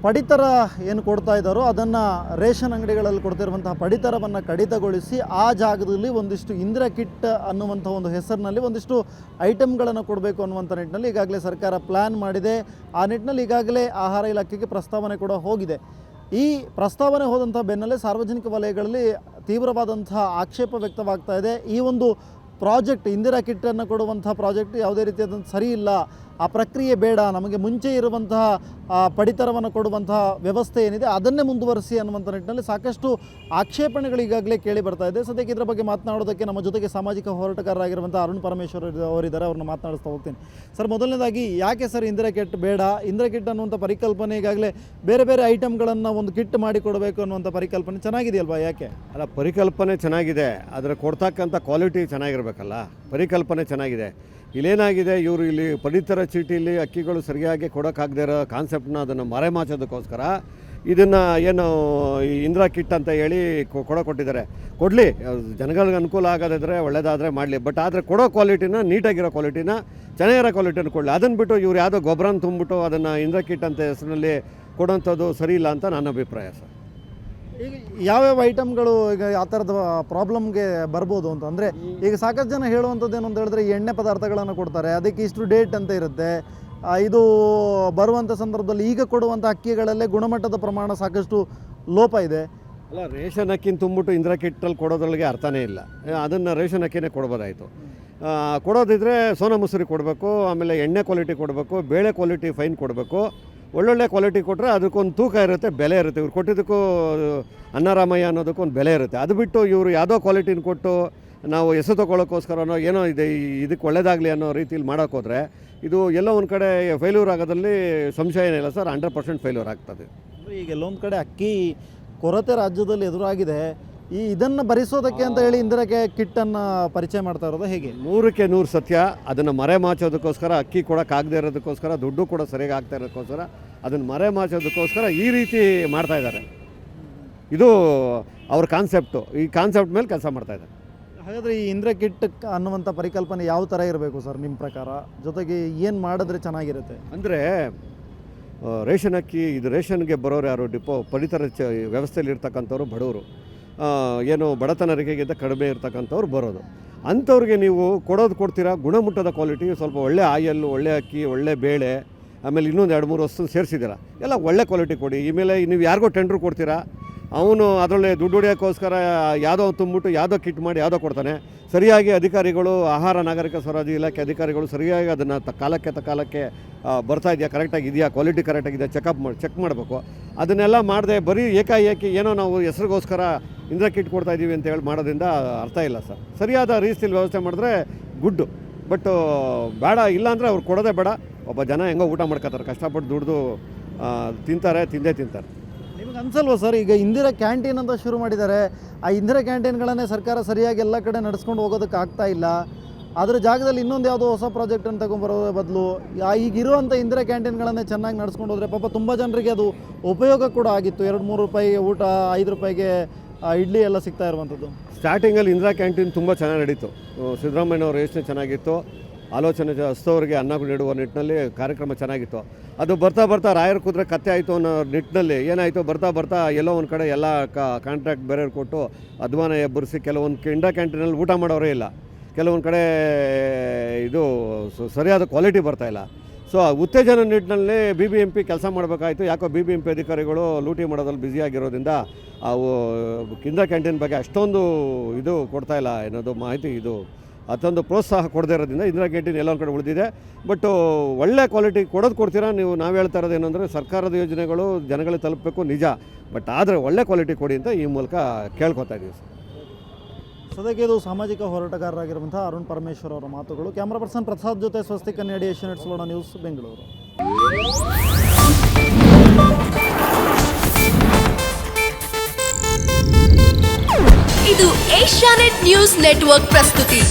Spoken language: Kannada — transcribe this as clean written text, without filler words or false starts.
ಪಡಿತರ ಏನು ಕೊಡ್ತಾ ಇದ್ದಾರೋ ಅದನ್ನು ರೇಷನ್ ಅಂಗಡಿಗಳಲ್ಲಿ ಕೊಡ್ತಿರುವಂತಹ ಪಡಿತರವನ್ನು ಕಡಿತಗೊಳಿಸಿ ಆ ಜಾಗದಲ್ಲಿ ಒಂದಿಷ್ಟು ಇಂದಿರಾ ಕಿಟ್ ಅನ್ನುವಂಥ ಒಂದು ಹೆಸರಿನಲ್ಲಿ ಒಂದಿಷ್ಟು ಐಟಮ್ಗಳನ್ನು ಕೊಡಬೇಕು ಅನ್ನುವಂಥ ನಿಟ್ಟಿನಲ್ಲಿ ಈಗಾಗಲೇ ಸರ್ಕಾರ ಪ್ಲ್ಯಾನ್ ಮಾಡಿದೆ. ಆ ನಿಟ್ಟಿನಲ್ಲಿ ಈಗಾಗಲೇ ಆಹಾರ ಇಲಾಖೆಗೆ ಪ್ರಸ್ತಾವನೆ ಕೂಡ ಹೋಗಿದೆ. ಈ ಪ್ರಸ್ತಾವನೆ ಹೋದಂಥ ಬೆನ್ನಲ್ಲೇ ಸಾರ್ವಜನಿಕ ವಲಯಗಳಲ್ಲಿ ತೀವ್ರವಾದಂಥ ಆಕ್ಷೇಪ ವ್ಯಕ್ತವಾಗ್ತಾ ಇದೆ. ಈ ಒಂದು ಪ್ರಾಜೆಕ್ಟ್ ಇಂದಿರಾ ಕಿಟ್ಟನ್ನು ಕೊಡುವಂಥ ಪ್ರಾಜೆಕ್ಟ್ ಯಾವುದೇ ರೀತಿಯಾದಂಥ ಸರಿ ಇಲ್ಲ, ಆ ಪ್ರಕ್ರಿಯೆ ಬೇಡ, ನಮಗೆ ಮುಂಚೆ ಇರುವಂತಹ ಪಡಿತರವನ್ನು ಕೊಡುವಂತಹ ವ್ಯವಸ್ಥೆ ಏನಿದೆ ಅದನ್ನೇ ಮುಂದುವರಿಸಿ ಅನ್ನುವಂಥ ನಿಟ್ಟಿನಲ್ಲಿ ಸಾಕಷ್ಟು ಆಕ್ಷೇಪಣೆಗಳು ಈಗಾಗಲೇ ಕೇಳಿ ಬರ್ತಾ ಇದೆ. ಸದ್ಯಕ್ಕೆ ಇದರ ಬಗ್ಗೆ ಮಾತನಾಡೋದಕ್ಕೆ ನಮ್ಮ ಜೊತೆಗೆ ಸಾಮಾಜಿಕ ಹೋರಾಟಗಾರರಾಗಿರುವಂಥ ಅರುಣ್ ಪರಮೇಶ್ವರ್ ಅವರಿದ್ದಾರೆ. ಅವ್ರನ್ನ ಮಾತನಾಡಿಸ್ತಾ ಹೋಗ್ತೀನಿ. ಸರ್, ಮೊದಲನೇದಾಗಿ ಯಾಕೆ ಸರ್ ಇಂದಿರಾ ಕಿಟ್ ಬೇಡ? ಇಂದಿರಾ ಕಿಟ್ ಅನ್ನುವಂಥ ಪರಿಕಲ್ಪನೆ ಈಗಾಗಲೇ ಬೇರೆ ಬೇರೆ ಐಟಮ್ಗಳನ್ನು ಒಂದು ಕಿಟ್ ಮಾಡಿ ಕೊಡಬೇಕು ಅನ್ನುವಂಥ ಪರಿಕಲ್ಪನೆ ಚೆನ್ನಾಗಿದೆಯಲ್ವಾ? ಯಾಕೆ ಅಲ್ಲ, ಪರಿಕಲ್ಪನೆ ಚೆನ್ನಾಗಿದೆ, ಆದರೆ ಕೊಡ್ತಕ್ಕಂಥ ಕ್ವಾಲಿಟಿ ಚೆನ್ನಾಗಿರಬೇಕಲ್ಲ. ಪರಿಕಲ್ಪನೆ ಚೆನ್ನಾಗಿದೆ. ಇಲ್ಲೇನಾಗಿದೆ, ಇವರು ಇಲ್ಲಿ ಪಡಿತರ ಚೀಟಿಲಿ ಅಕ್ಕಿಗಳು ಸರಿಯಾಗಿ ಕೊಡೋಕ್ಕಾಗದೇ ಇರೋ ಕಾನ್ಸೆಪ್ಟನ್ನ ಅದನ್ನು ಮರೆಮಾಚೋದಕ್ಕೋಸ್ಕರ ಇದನ್ನು ಏನು ಈ ಇಂದಿರಾ ಕಿಟ್ ಅಂತ ಹೇಳಿ ಕೊಟ್ಟಿದ್ದಾರೆ. ಕೊಡಲಿ, ಜನಗಳಿಗೆ ಅನುಕೂಲ ಆಗೋದಿದ್ರೆ ಒಳ್ಳೆಯದಾದರೆ ಮಾಡಲಿ. ಬಟ್ ಆದರೆ ಕೊಡೋ ಕ್ವಾಲಿಟಿನ, ನೀಟಾಗಿರೋ ಕ್ವಾಲಿಟಿನ, ಚೆನ್ನಾಗಿರೋ ಕ್ವಾಲಿಟಿನ ಕೊಡಲಿ. ಅದನ್ನು ಬಿಟ್ಟು ಇವ್ರು ಯಾವುದೋ ಗೊಬ್ಬರನ ತುಂಬಿಬಿಟ್ಟು ಅದನ್ನು ಇಂದಿರಾ ಕಿಟ್ ಅಂತ ಹೆಸರಿನಲ್ಲಿ ಕೊಡೋಂಥದ್ದು ಸರಿ ಇಲ್ಲ ಅಂತ ನನ್ನ ಅಭಿಪ್ರಾಯ ಸರ್. ಈಗ ಯಾವ್ಯಾವ ಐಟಮ್ಗಳು ಈಗ ಆ ಥರದ ಪ್ರಾಬ್ಲಮ್ಗೆ ಬರ್ಬೋದು ಅಂತ ಅಂದರೆ, ಈಗ ಸಾಕಷ್ಟು ಜನ ಹೇಳುವಂಥದ್ದು ಏನು ಅಂತ ಹೇಳಿದ್ರೆ ಎಣ್ಣೆ ಪದಾರ್ಥಗಳನ್ನು ಕೊಡ್ತಾರೆ, ಅದಕ್ಕೆ ಇಷ್ಟು ಡೇಟ್ ಅಂತ ಇರುತ್ತೆ. ಇದು ಬರುವಂಥ ಸಂದರ್ಭದಲ್ಲಿ ಈಗ ಕೊಡುವಂಥ ಅಕ್ಕಿಗಳಲ್ಲೇ ಗುಣಮಟ್ಟದ ಪ್ರಮಾಣ ಸಾಕಷ್ಟು ಲೋಪ ಇದೆ. ಅಲ್ಲ, ರೇಷನ್ ಅಕ್ಕಿನ ತುಂಬಿಟ್ಟು ಇಂದಿರಾ ಕಿಟ್ಟಲ್ಲಿ ಕೊಡೋದ್ರೊಳಗೆ ಅರ್ಥನೇ ಇಲ್ಲ. ಅದನ್ನು ರೇಷನ್ ಅಕ್ಕಿನೇ ಕೊಡ್ಬೋದಾಯಿತು. ಕೊಡೋದಿದ್ರೆ ಸೋನಾ ಮಸೂರಿ ಕೊಡಬೇಕು, ಆಮೇಲೆ ಎಣ್ಣೆ ಕ್ವಾಲಿಟಿ ಕೊಡಬೇಕು, ಬೇಳೆ ಕ್ವಾಲಿಟಿ ಫೈನ್ ಕೊಡಬೇಕು. ಒಳ್ಳೊಳ್ಳೆ ಕ್ವಾಲಿಟಿ ಕೊಟ್ಟರೆ ಅದಕ್ಕೊಂದು ತೂಕ ಇರುತ್ತೆ, ಬೆಲೆ ಇರುತ್ತೆ. ಇವ್ರು ಕೊಟ್ಟಿದ್ದಕ್ಕೂ ಅನ್ನರಾಮಯ್ಯ ಅನ್ನೋದಕ್ಕೂ ಒಂದು ಬೆಲೆ ಇರುತ್ತೆ. ಅದು ಬಿಟ್ಟು ಇವರು ಯಾವುದೋ ಕ್ವಾಲಿಟಿನ ಕೊಟ್ಟು ನಾವು ಹೆಸರು ತೊಗೊಳ್ಳೋಕ್ಕೋಸ್ಕರನೋ ಏನೋ ಇದೆ ಇದಕ್ಕೆ ಒಳ್ಳೇದಾಗಲಿ ಅನ್ನೋ ರೀತಿಯಲ್ಲಿ ಮಾಡೋಕ್ಕೋದ್ರೆ ಇದು ಎಲ್ಲೋ ಒಂದು ಕಡೆ ಫೇಲ್ಯೂರ್ ಆಗೋದ್ರಲ್ಲಿ ಸಂಶಯ ಏನಿಲ್ಲ ಸರ್. 100% ಫೇಲ್ಯೂರ್ ಆಗ್ತದೆ. ಈಗ ಎಲ್ಲೊಂದು ಕಡೆ ಅಕ್ಕಿ ಕೊರತೆ ರಾಜ್ಯದಲ್ಲಿ ಎದುರಾಗಿದೆ. ಇದನ್ನು ಭರಿಸೋದಕ್ಕೆ ಅಂತ ಹೇಳಿ ಇಂದಿರಾ ಕಿಟ್ಟನ್ನು ಪರಿಚಯ ಮಾಡ್ತಾ ಇರೋದು ಹೇಗೆ? 100ಕ್ಕೆ 100 ಸತ್ಯ. ಅದನ್ನು ಮರೆಮಾಚೋದಕ್ಕೋಸ್ಕರ, ಅಕ್ಕಿ ಕೊಡೋಕ್ಕಾಗದೇ ಇರೋದಕ್ಕೋಸ್ಕರ, ದುಡ್ಡು ಕೂಡ ಸರಿಯಾಗಿ ಆಗ್ತಾ ಇರೋದಕ್ಕೋಸ್ಕರ, ಅದನ್ನು ಮರೆಮಾಚೋದಕ್ಕೋಸ್ಕರ ಈ ರೀತಿ ಮಾಡ್ತಾಯಿದ್ದಾರೆ. ಇದು ಅವ್ರ ಕಾನ್ಸೆಪ್ಟು. ಈ ಕಾನ್ಸೆಪ್ಟ್ ಮೇಲೆ ಕೆಲಸ ಮಾಡ್ತಾಯಿದ್ದಾರೆ. ಹಾಗಾದರೆ ಈ ಇಂದಿರಾ ಕಿಟ್ ಅನ್ನುವಂಥ ಪರಿಕಲ್ಪನೆ ಯಾವ ಥರ ಇರಬೇಕು ಸರ್ ನಿಮ್ಮ ಪ್ರಕಾರ? ಜೊತೆಗೆ ಏನು ಮಾಡಿದ್ರೆ ಚೆನ್ನಾಗಿರುತ್ತೆ? ಅಂದರೆ ರೇಷನ್ ಅಕ್ಕಿ, ಇದು ರೇಷನ್ಗೆ ಬರೋರು ಯಾರು? ಪಡಿತರ ವ್ಯವಸ್ಥೆಯಲ್ಲಿ ಇರ್ತಕ್ಕಂಥವ್ರು ಬಡವರು, ಏನು ಬಡತನ ರೇಖೆಗಿಂತ ಕಡಿಮೆ ಇರ್ತಕ್ಕಂಥವ್ರು ಬರೋದು. ಅಂಥವ್ರಿಗೆ ನೀವು ಕೊಡ್ತೀರಾ ಗುಣಮಟ್ಟದ ಕ್ವಾಲಿಟಿ, ಸ್ವಲ್ಪ ಒಳ್ಳೆ ಆಯಲ್ಲು, ಒಳ್ಳೆ ಅಕ್ಕಿ, ಒಳ್ಳೆ ಬೇಳೆ, ಆಮೇಲೆ ಇನ್ನೊಂದು 2-3 ವಸ್ತು ಸೇರಿಸಿದ್ದೀರ, ಎಲ್ಲ ಒಳ್ಳೆ ಕ್ವಾಲಿಟಿ ಕೊಡಿ. ಆಮೇಲೆ ನೀವು ಯಾರಿಗೋ ಟೆಂಡ್ರು ಕೊಡ್ತೀರಾ, ಅವನು ಅದರಲ್ಲೇ ದುಡ್ಡು ಹೊಡೆಯೋಕ್ಕೋಸ್ಕರ ಯಾವುದೋ ತುಂಬಿಟ್ಟು ಯಾವುದೋ ಕಿಟ್ ಮಾಡಿ ಯಾವುದೋ ಕೊಡ್ತಾನೆ. ಸರಿಯಾಗಿ ಅಧಿಕಾರಿಗಳು, ಆಹಾರ ನಾಗರಿಕ ಸರಬರಾಜು ಇಲಾಖೆ ಅಧಿಕಾರಿಗಳು ಸರಿಯಾಗಿ ಅದನ್ನು ಕಾಲಕ್ಕೆ ಬರ್ತಾ ಇದೆಯಾ, ಕರೆಕ್ಟಾಗಿ ಇದೆಯಾ, ಕ್ವಾಲಿಟಿ ಕರೆಕ್ಟಾಗಿದೆಯಾ ಚೆಕ್ ಮಾಡಬೇಕು. ಅದನ್ನೆಲ್ಲ ಮಾಡದೆ ಬರೀ ಏಕಾಏಕಿ ಏನೋ ನಾವು ಹೆಸರಿಗೋಸ್ಕರ ಇಂದಿರಾ ಕಿಟ್ ಕೊಡ್ತಾ ಇದ್ದೀವಿ ಅಂತ ಹೇಳಿ ಮಾಡೋದ್ರಿಂದ ಅರ್ಥ ಇಲ್ಲ ಸರ್. ಸರಿಯಾದ ರೀತಿಯಲ್ಲಿ ವ್ಯವಸ್ಥೆ ಮಾಡಿದ್ರೆ ಗುಡ್ಡು. ಬಟ್ ಬೇಡ, ಇಲ್ಲಾಂದರೆ ಅವ್ರು ಕೊಡೋದೇ ಬೇಡ. ಒಬ್ಬ ಜನ ಹೆಂಗೋ ಊಟ ಮಾಡ್ಕೋತಾರೆ, ಕಷ್ಟಪಟ್ಟು ದುಡ್ದು ತಿಂತಾರೆ. ನಿಮಗೆ ಅನ್ಸಲ್ವಾ ಸರ್, ಈಗ ಇಂದಿರಾ ಕ್ಯಾಂಟೀನ್ ಅಂತ ಶುರು ಮಾಡಿದ್ದಾರೆ, ಆ ಇಂದಿರಾ ಕ್ಯಾಂಟೀನ್ಗಳನ್ನೇ ಸರ್ಕಾರ ಸರಿಯಾಗಿ ಎಲ್ಲ ಕಡೆ ನಡೆಸ್ಕೊಂಡು ಹೋಗೋದಕ್ಕೆ ಆಗ್ತಾ ಇಲ್ಲ. ಅದರ ಜಾಗದಲ್ಲಿ ಇನ್ನೊಂದು ಯಾವುದೋ ಹೊಸ ಪ್ರಾಜೆಕ್ಟನ್ನು ತಗೊಂಡ್ಬರೋ ಬದಲು ಈಗಿರುವಂಥ ಇಂದಿರಾ ಕ್ಯಾಂಟೀನ್ಗಳನ್ನೇ ಚೆನ್ನಾಗಿ ನಡೆಸ್ಕೊಂಡು ಹೋದರೆ ಪಾಪ ತುಂಬ ಜನರಿಗೆ ಅದು ಉಪಯೋಗ ಕೂಡ ಆಗಿತ್ತು. 2-3 ರೂಪಾಯಿಗೆ ಊಟ, 5 ರೂಪಾಯಿಗೆ ಇಡ್ಲಿ ಎಲ್ಲ ಸಿಗ್ತಾ ಇರುವಂಥದ್ದು. ಸ್ಟಾರ್ಟಿಂಗಲ್ಲಿ ಇಂದಿರಾ ಕ್ಯಾಂಟೀನ್ ತುಂಬ ಚೆನ್ನಾಗಿ ನಡೀತು. ಸಿದ್ದರಾಮಯ್ಯನವ್ರ ಯೋಚನೆ ಚೆನ್ನಾಗಿತ್ತು, ಆಲೋಚನೆ ಹಸ್ತವರಿಗೆ ಅನ್ನ ನೀಡುವ ನಿಟ್ಟಿನಲ್ಲಿ ಕಾರ್ಯಕ್ರಮ ಚೆನ್ನಾಗಿತ್ತು. ಅದು ಬರ್ತಾ ರಾಯರ ಕುದುರೆ ಕತ್ತೆ ಆಯಿತು ಅನ್ನೋ ನಿಟ್ಟಿನಲ್ಲಿ ಏನಾಯಿತು, ಬರ್ತಾ ಎಲ್ಲೋ ಒಂದು ಕಡೆ ಎಲ್ಲ ಕಾಂಟ್ರಾಕ್ಟ್ ಬೇರೆಯವ್ರು ಕೊಟ್ಟು ಅಧ್ವಾನ ಎಬ್ಬರಿಸಿ ಕೆಲವೊಂದು ಇಂಡಿಯಾ ಕ್ಯಾಂಟೀನಲ್ಲಿ ಊಟ ಮಾಡೋರೇ ಇಲ್ಲ. ಕೆಲವೊಂದು ಕಡೆ ಇದು ಸರಿಯಾದ ಕ್ವಾಲಿಟಿ ಬರ್ತಾಯಿಲ್ಲ. ಸೊ ಉತ್ತೇಜನ ನಿಟ್ಟಿನಲ್ಲಿ BBMP ಕೆಲಸ ಮಾಡಬೇಕಾಯಿತು. ಯಾಕೋ BBMP ಅಧಿಕಾರಿಗಳು ಲೂಟಿ ಮಾಡೋದ್ರಲ್ಲಿ ಬ್ಯುಸಿಯಾಗಿರೋದ್ರಿಂದ ಅವು ಇಂದಿರಾ ಕ್ಯಾಂಟೀನ್ ಬಗ್ಗೆ ಅಷ್ಟೊಂದು ಇದು ಕೊಡ್ತಾಯಿಲ್ಲ ಅನ್ನೋದು ಮಾಹಿತಿ. ಇದು ಅಷ್ಟೊಂದು ಪ್ರೋತ್ಸಾಹ ಕೊಡದೇ ಇರೋದ್ರಿಂದ ಇಂದಿರಾ ಕ್ಯಾಂಟೀನ್ ಎಲ್ಲ ಒಂದು ಕಡೆ ಉಳಿದಿದೆ. ಬಟ್ ಒಳ್ಳೆ ಕ್ವಾಲಿಟಿ ಕೊಡ್ತೀರಾ ನೀವು. ನಾವು ಹೇಳ್ತಾ ಇರೋದು ಏನಂದರೆ ಸರ್ಕಾರದ ಯೋಜನೆಗಳು ಜನಗಳಿಗೆ ತಲುಪಬೇಕು ನಿಜ, ಬಟ್ ಆದರೆ ಒಳ್ಳೆ ಕ್ವಾಲಿಟಿ ಕೊಡಿ ಅಂತ ಈ ಮೂಲಕ ಕೇಳ್ಕೊತಾ ಇದ್ದೀವಿ ಸರ್. ಸದ್ಯಕ್ಕೆ ಇದು ಸಾಮಾಜಿಕ ಹೋರಾಟಗಾರರಾಗಿರುವಂಥ ಅರುಣ್ ಪರಮೇಶ್ವರ್ ಅವರ ಮಾತುಗಳು. ಕ್ಯಾಮ್ರಾ ಪರ್ಸನ್ ಪ್ರಸಾದ್ ಜೊತೆ ಸ್ವಸ್ತಿಕ್ ಕನ್ನಡಿ, ಏಷ್ಯಾನೆಟ್ ಸುವರ್ಣ ನ್ಯೂಸ್, ಬೆಂಗಳೂರು. ಇದು ಏಷ್ಯಾನೆಟ್ ನ್ಯೂಸ್ ನೆಟ್ವರ್ಕ್ ಪ್ರಸ್ತುತಿ.